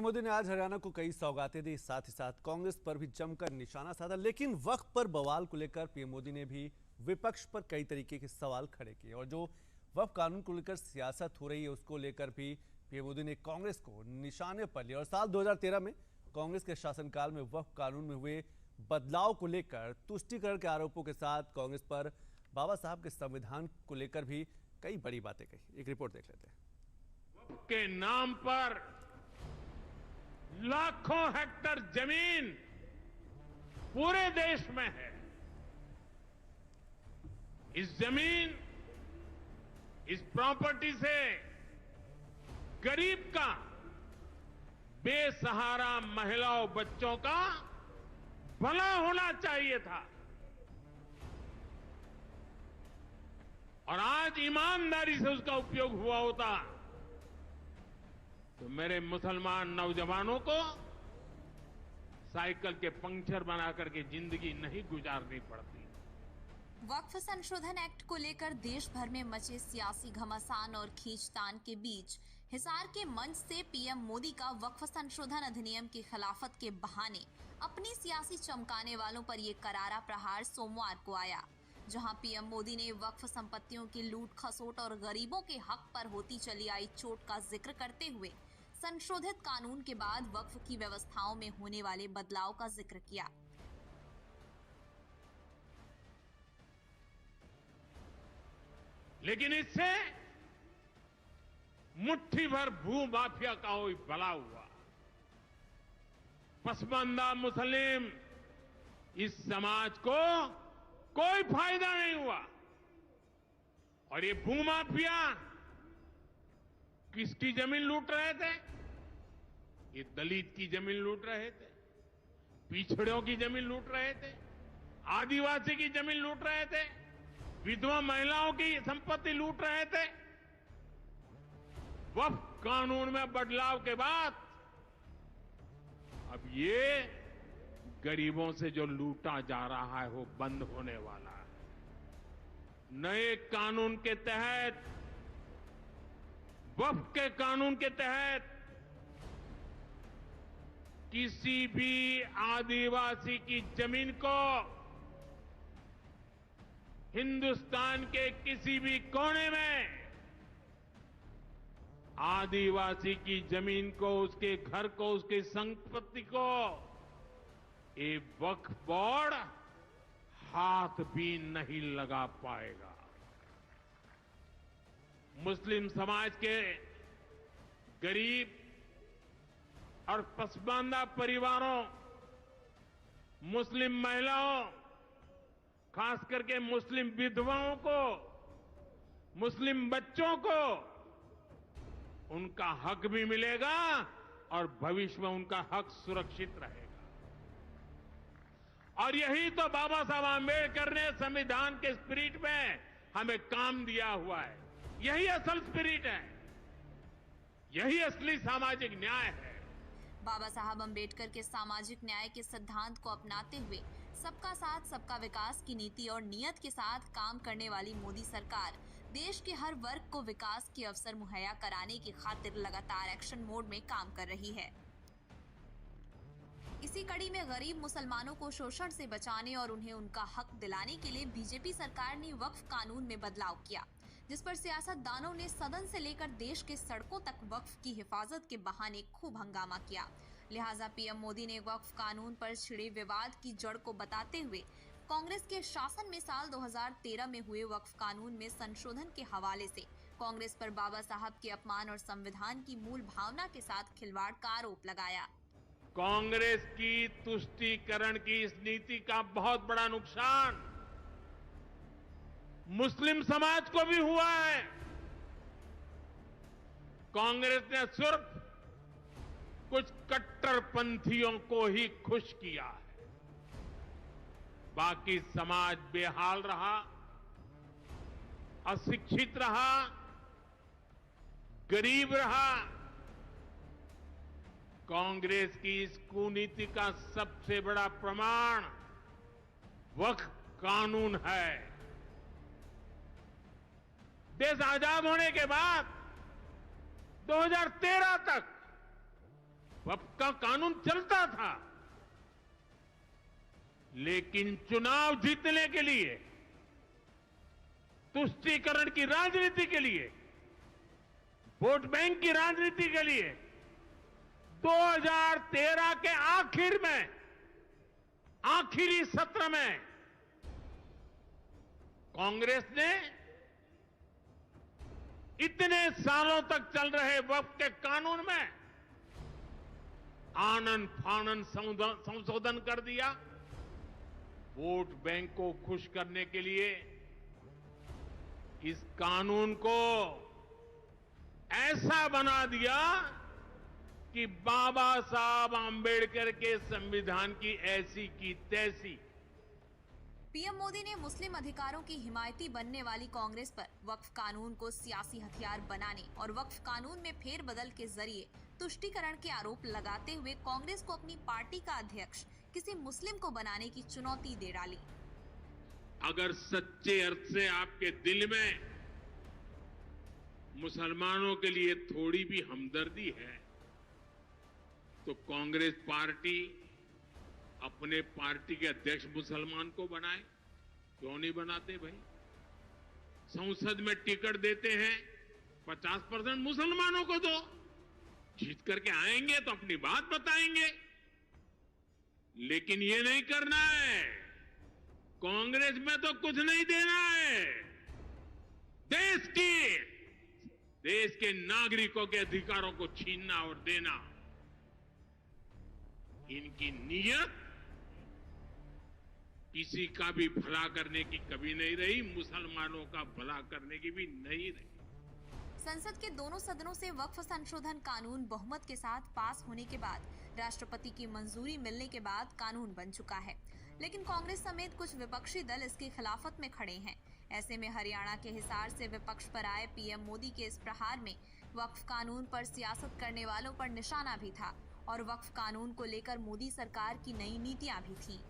मोदी ने आज हरियाणा को कई सौगातें दी, साथ ही साथ कांग्रेस पर भी जमकर निशाना साधा। लेकिन वक्फ पर बवाल को लेकर पीएम मोदी ने भी विपक्ष पर कई तरीके के सवाल खड़े किए और जो वक्फ कानून को लेकर सियासत हो रही है उसको लेकर भी पीएम मोदी ने कांग्रेस को निशाने पर लिया। और साल 2013 में कांग्रेस के शासनकाल में वक्फ कानून में हुए बदलाव को लेकर तुष्टीकरण के आरोपों के साथ कांग्रेस पर बाबा साहब के संविधान को लेकर भी कई बड़ी बातें कही। एक रिपोर्ट देख लेते हैं। वक्फ के नाम पर लाखों हेक्टेयर जमीन पूरे देश में है। इस जमीन, इस प्रॉपर्टी से गरीब का, बेसहारा महिलाओं बच्चों का भला होना चाहिए था। और आज ईमानदारी से उसका उपयोग हुआ होता तो मेरे मुसलमान नौजवानों को साइकिल के पंक्चर बनाकर के जिंदगी नहीं गुजारनी पड़ती। वक्फ संशोधन एक्ट को लेकर देश भर में मचे सियासी घमासान और खींचतान के बीच हिसार के मंच से पीएम मोदी का वक्फ संशोधन अधिनियम की खिलाफत के बहाने अपनी सियासी चमकाने वालों पर ये करारा प्रहार सोमवार को आया, जहां पीएम मोदी ने वक्फ संपत्तियों की लूट खसोट और गरीबों के हक पर होती चली आई चोट का जिक्र करते हुए संशोधित कानून के बाद वक्फ की व्यवस्थाओं में होने वाले बदलाव का जिक्र किया। लेकिन इससे मुट्ठी भर भू माफिया का कोई भला हुआ। पसमानदा मुस्लिम इस समाज को कोई फायदा नहीं हुआ। और ये भूमाफिया किसकी जमीन लूट रहे थे? ये दलित की जमीन लूट रहे थे, पिछड़ों की जमीन लूट रहे थे, आदिवासी की जमीन लूट रहे थे, विधवा महिलाओं की संपत्ति लूट रहे थे। वक्फ कानून में बदलाव के बाद अब ये गरीबों से जो लूटा जा रहा है वो बंद होने वाला है। नए कानून के तहत, वक्फ के कानून के तहत किसी भी आदिवासी की जमीन को हिंदुस्तान के किसी भी कोने में आदिवासी की जमीन को, उसके घर को, उसकी संपत्ति को ये वक्फ बोर्ड हाथ भी नहीं लगा पाएगा। मुस्लिम समाज के गरीब और पसमानदा परिवारों, मुस्लिम महिलाओं, खास करके मुस्लिम विधवाओं को, मुस्लिम बच्चों को उनका हक भी मिलेगा और भविष्य में उनका हक सुरक्षित रहेगा। और यही तो बाबा साहब आंबेडकर ने संविधान के स्पिरिट में हमें काम दिया हुआ है। यही असल स्पिरिट है, यही असली सामाजिक न्याय है। बाबा साहब अंबेडकर के सामाजिक न्याय के सिद्धांत को अपनाते हुए सबका साथ सबका विकास की नीति और नियत के साथ काम करने वाली मोदी सरकार देश के हर वर्ग को विकास के अवसर मुहैया कराने की खातिर लगातार एक्शन मोड में काम कर रही है। इसी कड़ी में गरीब मुसलमानों को शोषण से बचाने और उन्हें उनका हक दिलाने के लिए बीजेपी सरकार ने वक्फ कानून में बदलाव किया, जिस पर सियासतदानों ने सदन से लेकर देश के सड़कों तक वक्फ की हिफाजत के बहाने खूब हंगामा किया। लिहाजा पीएम मोदी ने वक्फ कानून पर छिड़े विवाद की जड़ को बताते हुए कांग्रेस के शासन में साल 2013 में हुए वक्फ कानून में संशोधन के हवाले से कांग्रेस पर बाबा साहब के अपमान और संविधान की मूल भावना के साथ खिलवाड़ का आरोप लगाया। कांग्रेस की तुष्टीकरण की इस नीति का बहुत बड़ा नुकसान मुस्लिम समाज को भी हुआ है। कांग्रेस ने सिर्फ कुछ कट्टरपंथियों को ही खुश किया है, बाकी समाज बेहाल रहा, अशिक्षित रहा, गरीब रहा। कांग्रेस की इस कुनीति का सबसे बड़ा प्रमाण वक्फ कानून है। देश आजाद होने के बाद 2013 तक वक्फ का कानून चलता था, लेकिन चुनाव जीतने के लिए, तुष्टीकरण की राजनीति के लिए, वोट बैंक की राजनीति के लिए 2013 के आखिर में, आखिरी सत्र में कांग्रेस ने इतने सालों तक चल रहे वक्फ के कानून में आनन फानन संशोधन कर दिया। वोट बैंक को खुश करने के लिए इस कानून को ऐसा बना दिया कि बाबा साहब आंबेडकर के संविधान की ऐसी की तैसी। पीएम मोदी ने मुस्लिम अधिकारों की हिमायती बनने वाली कांग्रेस पर वक्फ कानून को सियासी हथियार बनाने और वक्फ कानून में फेरबदल के जरिए तुष्टीकरण के आरोप लगाते हुए कांग्रेस को अपनी पार्टी का अध्यक्ष किसी मुस्लिम को बनाने की चुनौती दे डाली। अगर सच्चे अर्थ से आपके दिल में मुसलमानों के लिए थोड़ी भी हमदर्दी है, तो कांग्रेस पार्टी अपने पार्टी के अध्यक्ष मुसलमान को बनाए। क्यों नहीं बनाते भाई? संसद में टिकट देते हैं, 50% मुसलमानों को दो, जीत करके आएंगे तो अपनी बात बताएंगे। लेकिन ये नहीं करना है। कांग्रेस में तो कुछ नहीं देना है। देश के नागरिकों के अधिकारों को छीनना और देना, इनकी नीयत किसी का भी भला करने की कभी नहीं रही, मुसलमानों का भला करने की भी नहीं रही। संसद के दोनों सदनों से वक्फ संशोधन कानून बहुमत के साथ पास होने के बाद राष्ट्रपति की मंजूरी मिलने के बाद कानून बन चुका है, लेकिन कांग्रेस समेत कुछ विपक्षी दल इसकी खिलाफत में खड़े हैं। ऐसे में हरियाणा के हिसार से विपक्ष पर आए पीएम मोदी के इस प्रहार में वक्फ कानून पर सियासत करने वालों पर निशाना भी था और वक्फ कानून को लेकर मोदी सरकार की नई नीतियां भी थी।